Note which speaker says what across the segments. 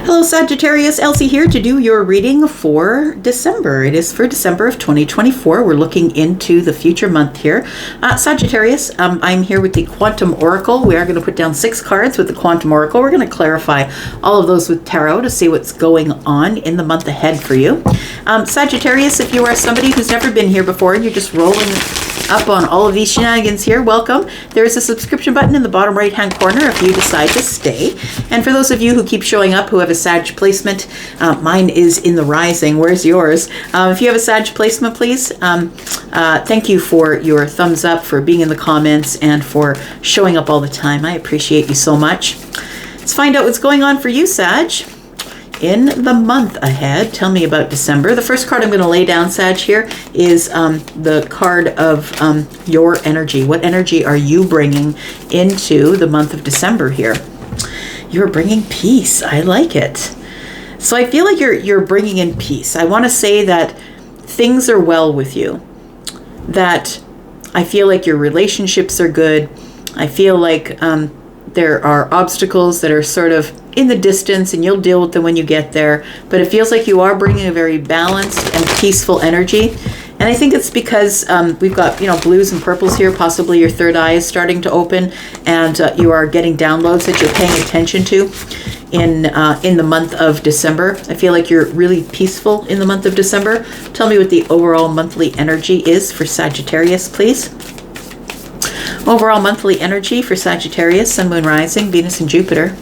Speaker 1: Hello Sagittarius, Elsie here to do your reading for December. It is for December of 2024. We're looking into the future month here. Sagittarius, I'm here with the Quantum Oracle. We are going to put down 6 cards with the Quantum Oracle. We're going to clarify all of those with Tarot to see what's going on in the month ahead for you. Sagittarius, if you are somebody who's never been here before and you're just rolling up on all of these shenanigans here, welcome. There is a subscription button in the bottom right hand corner if you decide to stay. And for those of you who keep showing up who have a Sag placement, mine is in the rising. Where's yours? If you have a Sag placement, please, thank you for your thumbs up, for being in the comments, and for showing up all the time. I appreciate you so much. Let's find out what's going on for you, Sag, in the month ahead. Tell me about December. The first card I'm going to lay down, Sag, here is the card of your energy. What energy are you bringing into the month of December here? You're bringing peace. I like it. So I feel like you're bringing in peace. I want to say that things are well with you. That I feel like your relationships are good. I feel like there are obstacles that are sort of in the distance and you'll deal with them when you get there. But it feels like you are bringing a very balanced and peaceful energy. And I think it's because we've got, blues and purples here. Possibly your third eye is starting to open and you are getting downloads that you're paying attention to in the month of December. I feel like you're really peaceful in the month of December. Tell me what the overall monthly energy is for Sagittarius, please. Overall monthly energy for Sagittarius, Sun, Moon, Rising, Venus, and Jupiter.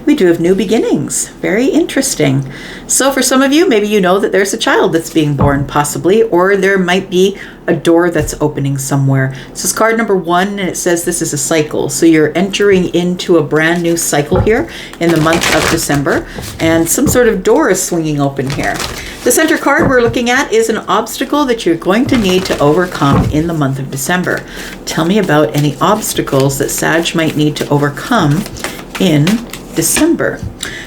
Speaker 1: We do have new beginnings. Very interesting. So for some of you, maybe you know that there's a child that's being born, possibly, or there might be a door that's opening somewhere. This is card number 1, and it says this is a cycle. So you're entering into a brand new cycle here in the month of December, and some sort of door is swinging open here. The center card we're looking at is an obstacle that you're going to need to overcome in the month of December. Tell me about any obstacles that Sag might need to overcome in December.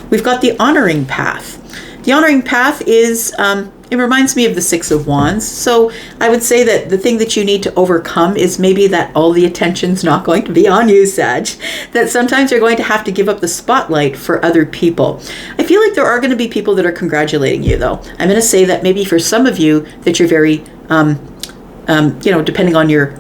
Speaker 1: We've got the honoring path. The honoring path is, it reminds me of the 6 of Wands. So I would say that the thing that you need to overcome is maybe that all the attention's not going to be on you, Sag. That sometimes you're going to have to give up the spotlight for other people. I feel like there are going to be people that are congratulating you, though. I'm going to say that maybe for some of you that you're very, depending on your,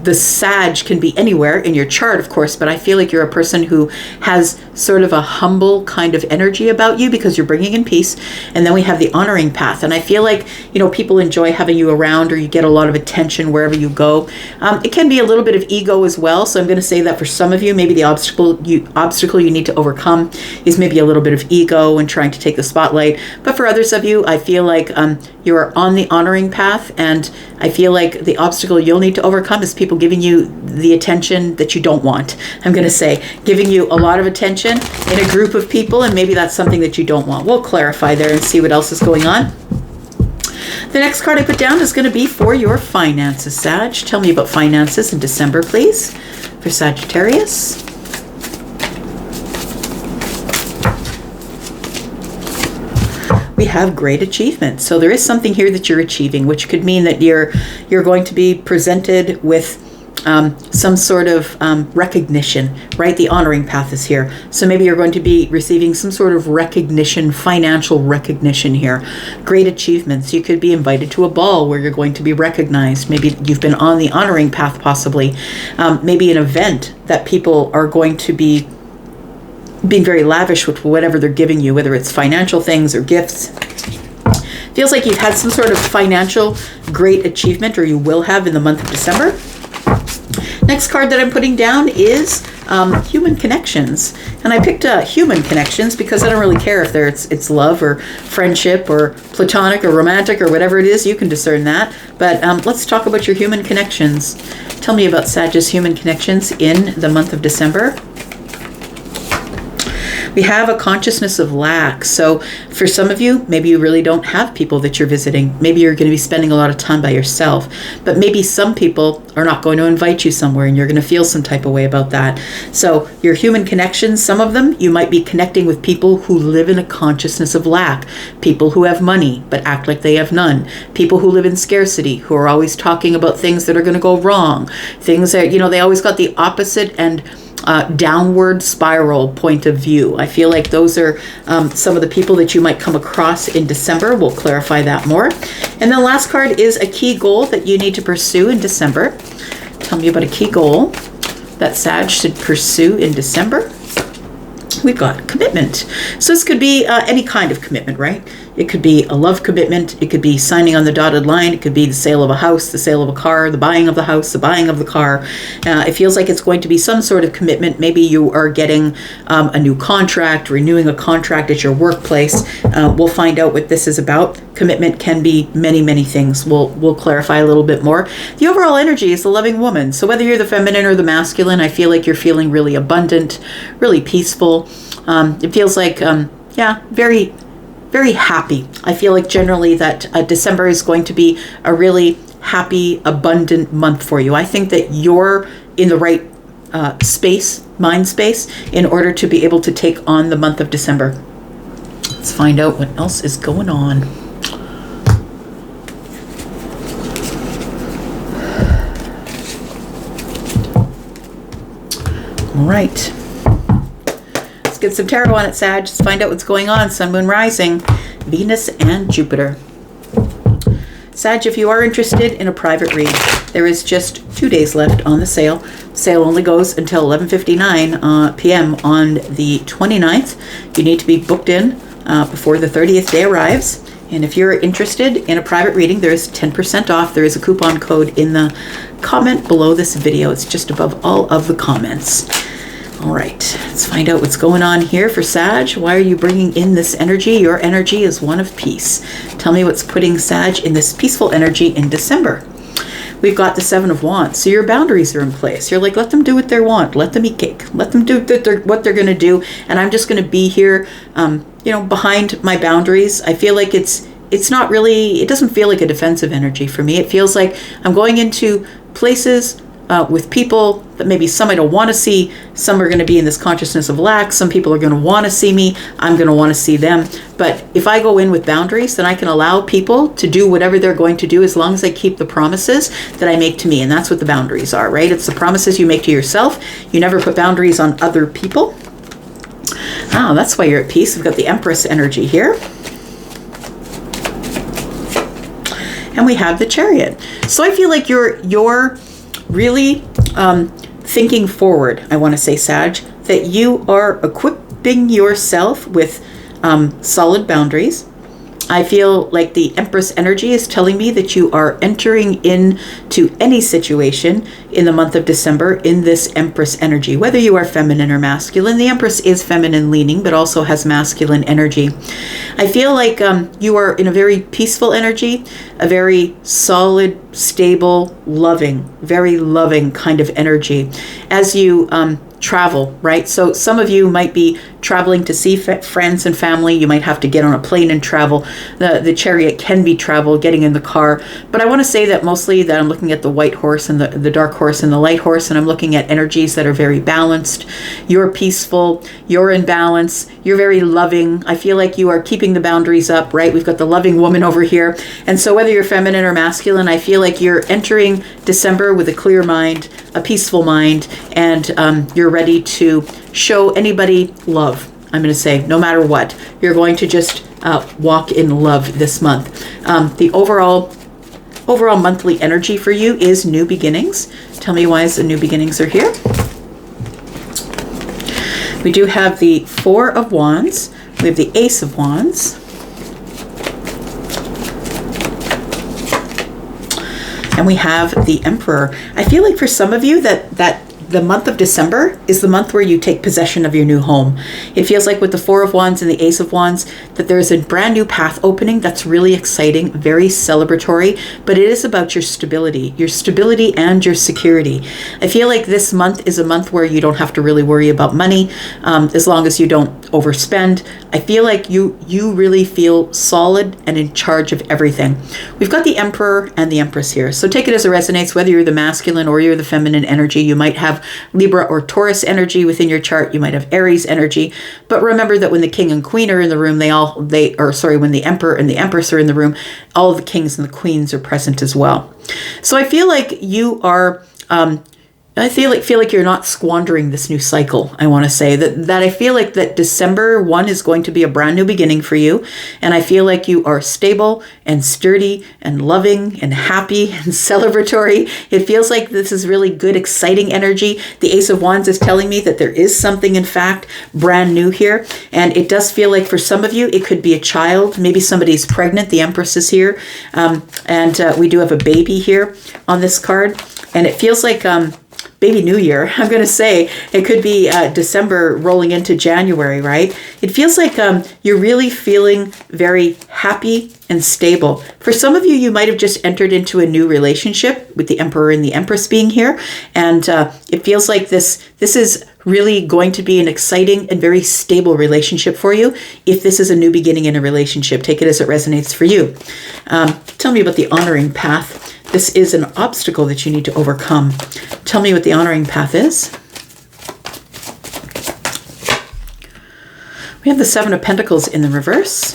Speaker 1: the Sag can be anywhere in your chart, of course, but I feel like you're a person who has sort of a humble kind of energy about you because you're bringing in peace. And then we have the honoring path. And I feel like, people enjoy having you around, or you get a lot of attention wherever you go. It can be a little bit of ego as well. So I'm going to say that for some of you, maybe the obstacle you need to overcome is maybe a little bit of ego and trying to take the spotlight. But for others of you, I feel like you are on the honoring path, and I feel like the obstacle you'll need to overcome is people giving you the attention that you don't want. I'm going to say giving you a lot of attention in a group of people, and maybe that's something that you don't want. We'll clarify there and see what else is going on. The next card I put down is going to be for your finances, Sag. Tell me about finances in December, please, for Sagittarius. We have great achievement. So there is something here that you're achieving, which could mean that you're going to be presented with some sort of recognition, right? The honoring path is here. So maybe you're going to be receiving some sort of recognition, financial recognition here. Great achievements. You could be invited to a ball where you're going to be recognized. Maybe you've been on the honoring path, possibly. Maybe an event that people are going to be being very lavish with whatever they're giving you, whether it's financial things or gifts. Feels like you've had some sort of financial great achievement, or you will have in the month of December. Next card that I'm putting down is human connections. And I picked human connections because I don't really care if it's love or friendship or platonic or romantic or whatever it is. You can discern that. But let's talk about your human connections. Tell me about Sag's human connections in the month of December. We have a consciousness of lack. So for some of you, maybe you really don't have people that you're visiting. Maybe you're going to be spending a lot of time by yourself. But maybe some people are not going to invite you somewhere, and you're going to feel some type of way about that. So your human connections, some of them, you might be connecting with people who live in a consciousness of lack. People who have money but act like they have none. People who live in scarcity, who are always talking about things that are going to go wrong. Things that, they always got the opposite and downward spiral point of view. I feel like those are some of the people that you might come across in December. We'll clarify that more. And then last card is a key goal that you need to pursue in December. Tell me about a key goal that Sag should pursue in December. We've got commitment. So this could be any kind of commitment, right? It could be a love commitment. It could be signing on the dotted line. It could be the sale of a house, the sale of a car, the buying of the house, the buying of the car. It feels like it's going to be some sort of commitment. Maybe you are getting a new contract, renewing a contract at your workplace. We'll find out what this is about. Commitment can be many, many things. We'll clarify a little bit more. The overall energy is the loving woman. So whether you're the feminine or the masculine, I feel like you're feeling really abundant, really peaceful. It feels like, very, very happy. I feel like generally that December is going to be a really happy, abundant month for you. I think that you're in the right mind space, in order to be able to take on the month of December. Let's find out what else is going on. All right. Get some tarot on it, Sag. Just find out what's going on. Sun, Moon, Rising, Venus, and Jupiter. Sag, if you are interested in a private read, there is just 2 days left on the sale. Sale only goes until 11:59 p.m. on the 29th. You need to be booked in before the 30th day arrives. And if you're interested in a private reading, there is 10% off. There is a coupon code in the comment below this video. It's just above all of the comments. All right, let's find out what's going on here for Sag. Why are you bringing in this energy? Your energy is one of peace. Tell me what's putting Sag in this peaceful energy in December. We've got the Seven of Wands. So your boundaries are in place. You're like, let them do what they want. Let them eat cake. Let them do what they're going to do. And I'm just going to be here, behind my boundaries. I feel like it's not really, it doesn't feel like a defensive energy for me. It feels like I'm going into places with people that maybe some I don't want to see. Some are going to be in this consciousness of lack. Some people are going to want to see me. I'm going to want to see them. But if I go in with boundaries, then I can allow people to do whatever they're going to do, as long as I keep the promises that I make to me. And that's what the boundaries are, right? It's the promises you make to yourself. You never put boundaries on other people. Oh, that's why you're at peace. We've got the Empress energy here. And we have the Chariot. So I feel like you're really thinking forward, I want to say, Sag, that you are equipping yourself with solid boundaries. I feel like the Empress energy is telling me that you are entering into any situation in the month of December in this Empress energy, whether you are feminine or masculine. The Empress is feminine leaning, but also has masculine energy. I feel like you are in a very peaceful energy, a very solid, stable, loving, very loving kind of energy as you travel, right? So some of you might be traveling to see friends and family. You might have to get on a plane and travel. The Chariot can be travel, getting in the car. But I want to say that mostly that I'm looking at the white horse and the dark horse and the light horse, and I'm looking at energies that are very balanced. You're peaceful. You're in balance. You're very loving. I feel like you are keeping the boundaries up, right? We've got the loving woman over here. And so whether you're feminine or masculine, I feel like you're entering December with a clear mind, a peaceful mind, and you're ready to show anybody love. I'm going to say, no matter what, you're going to just walk in love this month. The overall monthly energy for you is new beginnings. Tell me why the new beginnings are here. We do have the Four of Wands. We have the Ace of Wands. And we have the Emperor. I feel like for some of you that the month of December is the month where you take possession of your new home. It feels like with the Four of Wands and the Ace of Wands that there's a brand new path opening that's really exciting, very celebratory, but it is about your stability and your security. I feel like this month is a month where you don't have to really worry about money, as long as you don't overspend. I feel like you really feel solid and in charge of everything. We've got the Emperor and the Empress here. So take it as it resonates, whether you're the masculine or you're the feminine energy. You might have Libra or Taurus energy within your chart. You might have Aries energy. But remember that when the king and queen are in the room, when the Emperor and the Empress are in the room, all of the kings and the queens are present as well. So I feel like you are I feel like you're not squandering this new cycle. I want to say that I feel like that December 1 is going to be a brand new beginning for you. And I feel like you are stable and sturdy and loving and happy and celebratory. It feels like this is really good, exciting energy. The Ace of Wands is telling me that there is something, in fact, brand new here. And it does feel like for some of you, it could be a child. Maybe somebody's pregnant. The Empress is here. And we do have a baby here on this card. And it feels like baby new year. I'm going to say it could be December rolling into January, right? It feels like you're really feeling very happy and stable. For some of you, you might have just entered into a new relationship with the Emperor and the Empress being here. And it feels like this is really going to be an exciting and very stable relationship for you. If this is a new beginning in a relationship, take it as it resonates for you. Tell me about the honoring path. This is an obstacle that you need to overcome. Tell me what the honoring path is. We have the Seven of Pentacles in the reverse.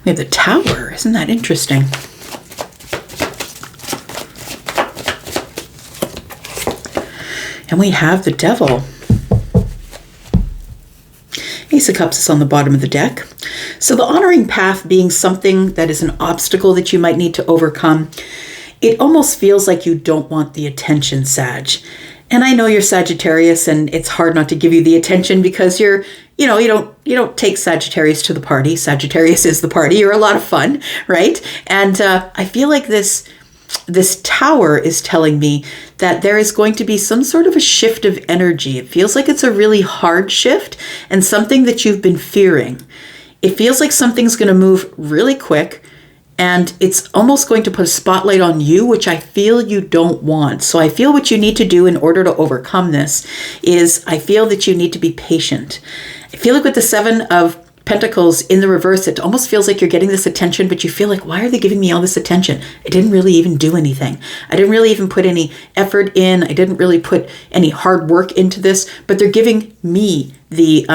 Speaker 1: We have the Tower. Isn't that interesting? And we have the Devil. Ace of Cups is on the bottom of the deck. So the honoring path being something that is an obstacle that you might need to overcome, it almost feels like you don't want the attention, Sag. And I know you're Sagittarius, and it's hard not to give you the attention because you don't take Sagittarius to the party. Sagittarius is the party. You're a lot of fun, right? And I feel like this Tower is telling me that there is going to be some sort of a shift of energy. It feels like it's a really hard shift and something that you've been fearing. It feels like something's going to move really quick, and it's almost going to put a spotlight on you, which I feel you don't want. So I feel what you need to do in order to overcome this is I feel that you need to be patient. I feel like with the Seven of Pentacles in the reverse, it almost feels like you're getting this attention, but you feel like, why are they giving me all this attention? I didn't really even do anything. I didn't really even put any effort in. I didn't really put any hard work into this, but they're giving me the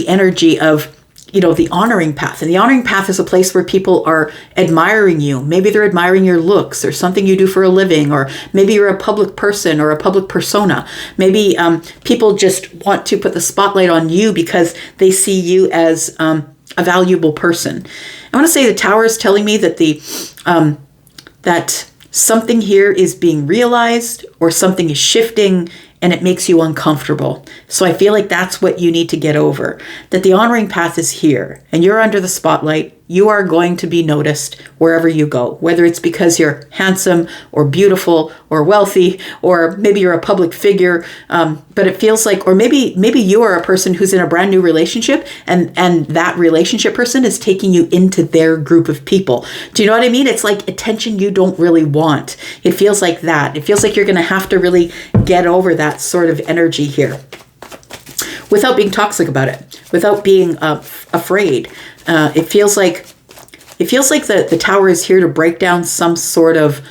Speaker 1: energy of, the honoring path. And the honoring path is a place where people are admiring you. Maybe they're admiring your looks or something you do for a living, or maybe you're a public person or a public persona. Maybe people just want to put the spotlight on you because they see you as a valuable person. I want to say the Tower is telling me that that something here is being realized or something is shifting, and it makes you uncomfortable. So I feel like that's what you need to get over. That the honoring path is here, and you're under the spotlight. You are going to be noticed wherever you go, whether it's because you're handsome or beautiful or wealthy, or maybe you're a public figure. But it feels like, or maybe you are a person who's in a brand new relationship, and that relationship person is taking you into their group of people. Do you know what I mean? It's like attention you don't really want. It feels like that. It feels like you're going to have to really get over that sort of energy here, without being toxic about it, without being afraid. It feels like the Tower is here to break down some sort of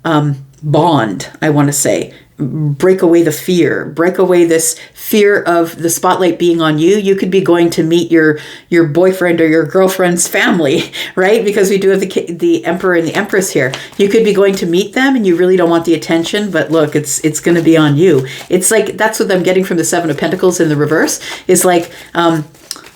Speaker 1: bond, I want to say. Break away the fear, break away this fear of the spotlight being on you. You could be going to meet your boyfriend or your girlfriend's family, right? Because we do have the Emperor and the Empress here. You could be going to meet them and you really don't want the attention, but look, it's going to be on you. It's like, that's what I'm getting from the Seven of Pentacles in the reverse, is like,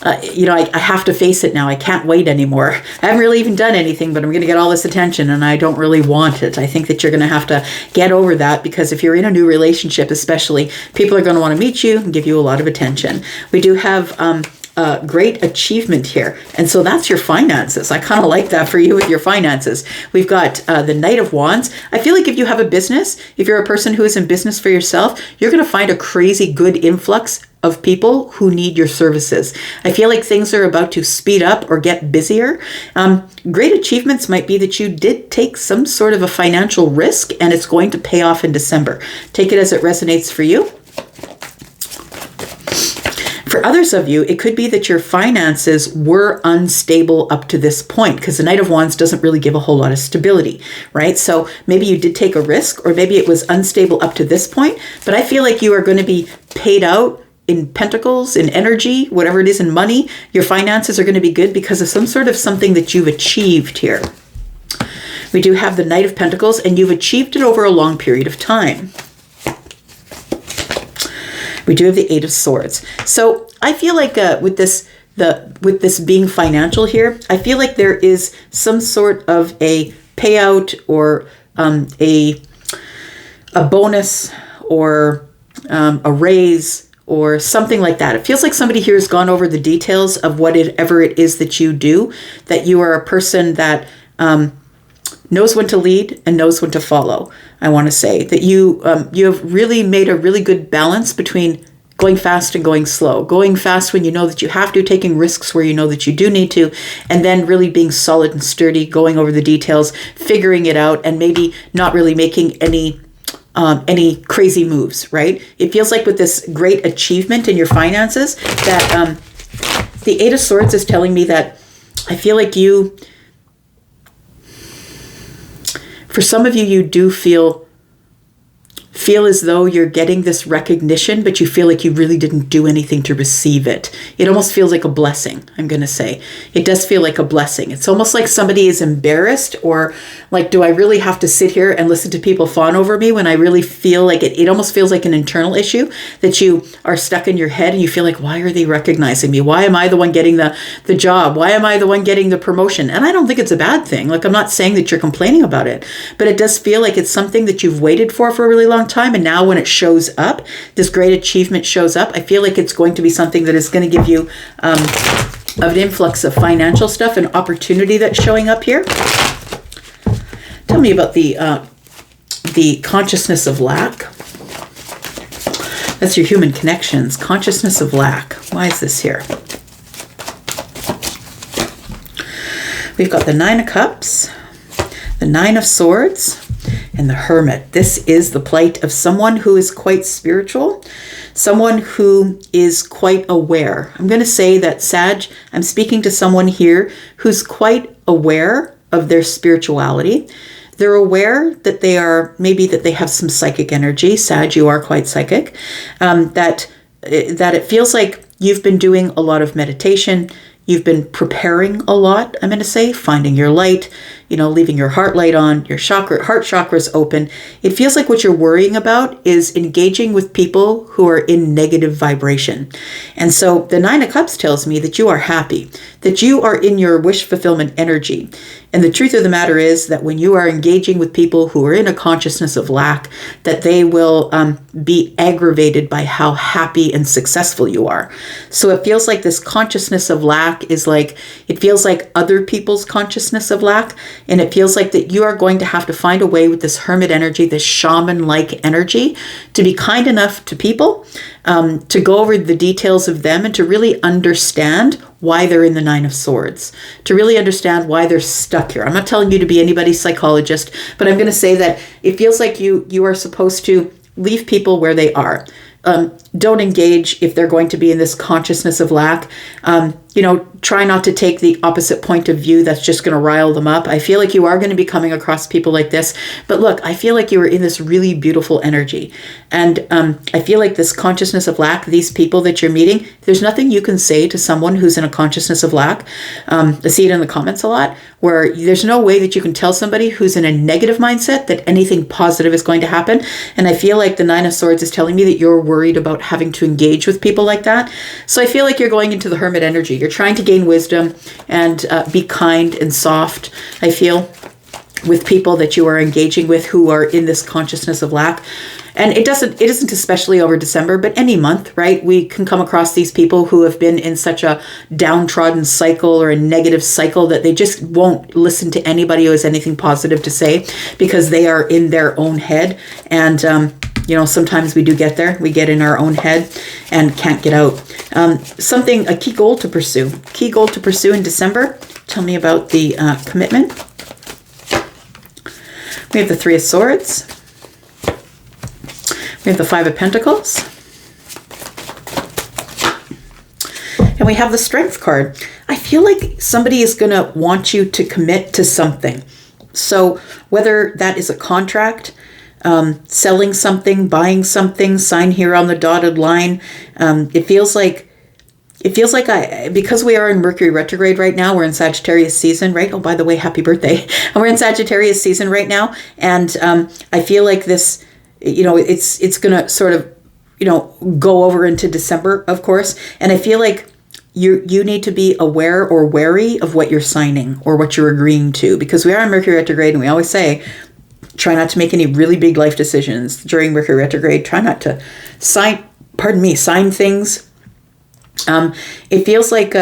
Speaker 1: I have to face it now. I can't wait anymore. I haven't really even done anything, but I'm going to get all this attention and I don't really want it. I think that you're going to have to get over that, because if you're in a new relationship, especially, people are going to want to meet you and give you a lot of attention. We do have great achievement here. And so that's your finances. I kind of like that for you with your finances. We've got the Knight of Wands. I feel like if you have a business, if you're a person who is in business for yourself, you're going to find a crazy good influx of people who need your services. I feel like things are about to speed up or get busier. Great achievements might be that you did take some sort of a financial risk and it's going to pay off in December. Take it as it resonates for you. For others of you, it could be that your finances were unstable up to this point, because the Knight of Wands doesn't really give a whole lot of stability, right? So maybe you did take a risk, or maybe it was unstable up to this point, but I feel like you are going to be paid out in pentacles, in energy, whatever it is, in money. Your finances are going to be good because of some sort of something that you've achieved here. We do have the Knight of Pentacles, and you've achieved it over a long period of time. We do have the Eight of Swords. So I feel like with this being financial here, I feel like there is some sort of a payout or a bonus or a raise or something like that. It feels like somebody here has gone over the details of whatever it is that you do, that you are a person that knows when to lead and knows when to follow. I want to say that you have really made a really good balance between going fast and going slow. Going fast when you know that you have to, taking risks where you know that you do need to, and then really being solid and sturdy, going over the details, figuring it out, and maybe not really making any crazy moves, right? It feels like with this great achievement in your finances that the Eight of Swords is telling me that I feel like for some of you, you do feel as though you're getting this recognition, but you feel like you really didn't do anything to receive it. It almost feels like a blessing, I'm going to say. It does feel like a blessing. It's almost like somebody is embarrassed, or like, do I really have to sit here and listen to people fawn over me when I really feel like it almost feels like an internal issue that you are stuck in your head and you feel like, why are they recognizing me? Why am I the one getting the job? Why am I the one getting the promotion? And I don't think it's a bad thing. Like, I'm not saying that you're complaining about it, but it does feel like it's something that you've waited for a really long time. And now when it shows up, this great achievement shows up, I feel like it's going to be something that is going to give you an influx of financial stuff and opportunity that's showing up here. Tell me about the consciousness of lack. That's your human connections. Consciousness of lack. Why is this here? We've got the Nine of Cups, the Nine of Swords, and the Hermit. This is the plight of someone who is quite spiritual, someone who is quite aware. I'm going to say that, Sag, I'm speaking to someone here who's quite aware of their spirituality. They're aware that they have some psychic energy. Sag, you are quite psychic. That it feels like you've been doing a lot of meditation. You've been preparing a lot, I'm going to say, finding your light, leaving your heart light on, your heart chakras open. It feels like what you're worrying about is engaging with people who are in negative vibration. And so the Nine of Cups tells me that you are happy, that you are in your wish fulfillment energy. And the truth of the matter is that when you are engaging with people who are in a consciousness of lack, that they will be aggravated by how happy and successful you are. So it feels like this consciousness of lack it feels like other people's consciousness of lack. And it feels like that you are going to have to find a way with this hermit energy, this shaman-like energy, to be kind enough to people, to go over the details of them and to really understand why they're in the Nine of Swords, to really understand why they're stuck here. I'm not telling you to be anybody's psychologist, but I'm going to say that it feels like you are supposed to leave people where they are. Don't engage if they're going to be in this consciousness of lack. Try not to take the opposite point of view that's just going to rile them up. I feel like you are going to be coming across people like this. But look, I feel like you are in this really beautiful energy. And I feel like this consciousness of lack, these people that you're meeting, there's nothing you can say to someone who's in a consciousness of lack. I see it in the comments a lot, where there's no way that you can tell somebody who's in a negative mindset that anything positive is going to happen. And I feel like the Nine of Swords is telling me that you're worried about having to engage with people like that. So I feel like you're going into the hermit energy. You're trying to gain wisdom and be kind and soft, I feel, with people that you are engaging with who are in this consciousness of lack. And it isn't especially over December, but any month, right? We can come across these people who have been in such a downtrodden cycle or a negative cycle that they just won't listen to anybody who has anything positive to say because they are in their own head. And sometimes we do get there. We get in our own head and can't get out. A key goal to pursue. Key goal to pursue in December. Tell me about the commitment. We have the Three of Swords. We have the Five of Pentacles. And we have the Strength card. I feel like somebody is going to want you to commit to something. So whether that is a contract, selling something, buying something, sign here on the dotted line. It feels like it feels like because we are in Mercury retrograde right now, we're in Sagittarius season, right? Oh, by the way, happy birthday. And we're in Sagittarius season right now. And I feel like this, it's going to sort of, go over into December, of course. And I feel like you need to be aware or wary of what you're signing or what you're agreeing to, because we are in Mercury retrograde, and we always say, try not to make any really big life decisions during Mercury retrograde. Try not to sign things. It feels like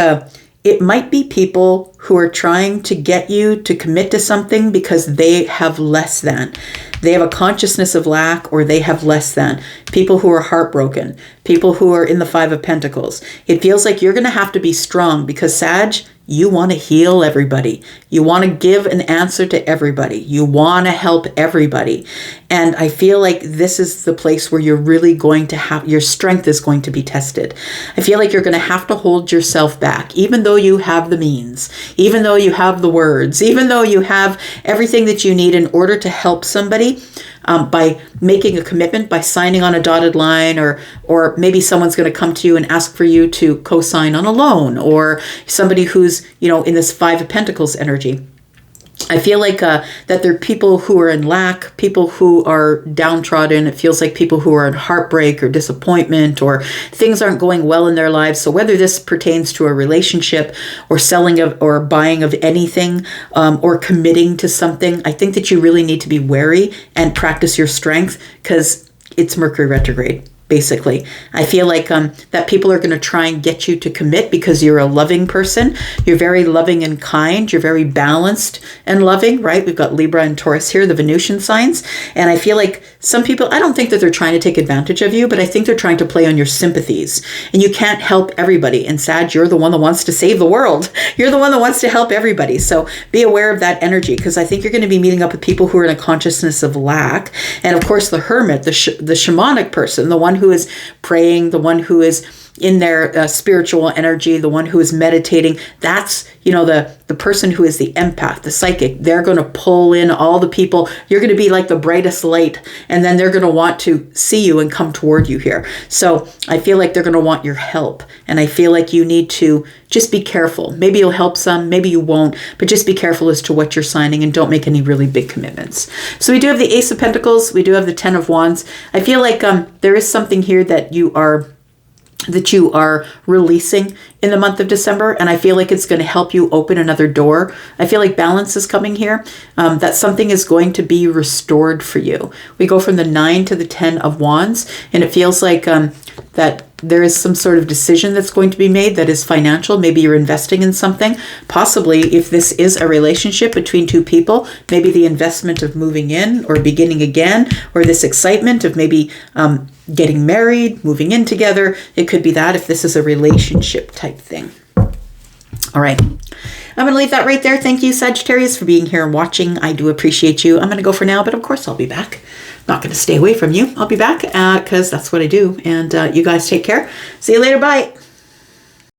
Speaker 1: it might be people who are trying to get you to commit to something because they have less than. They have a consciousness of lack, or they have less than. People who are heartbroken, people who are in the Five of Pentacles. It feels like you're going to have to be strong, because Sag, you want to heal everybody. You want to give an answer to everybody. You want to help everybody. And I feel like this is the place where you're really going to have, your strength is going to be tested. I feel like you're going to have to hold yourself back, even though you have the means, even though you have the words, even though you have everything that you need in order to help somebody. By making a commitment, by signing on a dotted line, or maybe someone's going to come to you and ask for you to co-sign on a loan, or somebody who's, in this Five of Pentacles energy. I feel like that there are people who are in lack, people who are downtrodden. It feels like people who are in heartbreak or disappointment, or things aren't going well in their lives. So whether this pertains to a relationship, or selling of or buying of anything, or committing to something, I think that you really need to be wary and practice your strength, because it's Mercury retrograde. Basically, I feel like that people are going to try and get you to commit because you're a loving person. You're very loving and kind. You're very balanced and loving, right? We've got Libra and Taurus here, the Venusian signs. And I feel like some people, I don't think that they're trying to take advantage of you, but I think they're trying to play on your sympathies. And you can't help everybody. And Sag, you're the one that wants to save the world. You're the one that wants to help everybody. So be aware of that energy, because I think you're going to be meeting up with people who are in a consciousness of lack. And of course, the hermit, the shamanic person, the one who is praying, the one who is in their spiritual energy, the one who is meditating, that's, the person who is the empath, the psychic. They're going to pull in all the people. You're going to be like the brightest light, and then they're going to want to see you and come toward you here. So I feel like they're going to want your help, and I feel like you need to just be careful. Maybe you'll help some, maybe you won't, but just be careful as to what you're signing, and don't make any really big commitments. So we do have the Ace of Pentacles. We do have the Ten of Wands. I feel like there is something here that you are releasing in the month of December, and I feel like it's going to help you open another door. I feel like balance is coming here, that something is going to be restored for you. We go from the 9 to the 10 of Wands, and it feels like that there is some sort of decision that's going to be made that is financial. Maybe you're investing in something. Possibly, if this is a relationship between two people, maybe the investment of moving in or beginning again, or this excitement of maybe getting married, moving in together. It could be that if this is a relationship type thing. All right. I'm going to leave that right there. Thank you, Sagittarius, for being here and watching. I do appreciate you. I'm going to go for now, but of course I'll be back. Not going to stay away from you. I'll be back because that's what I do. And you guys take care. See you later. Bye.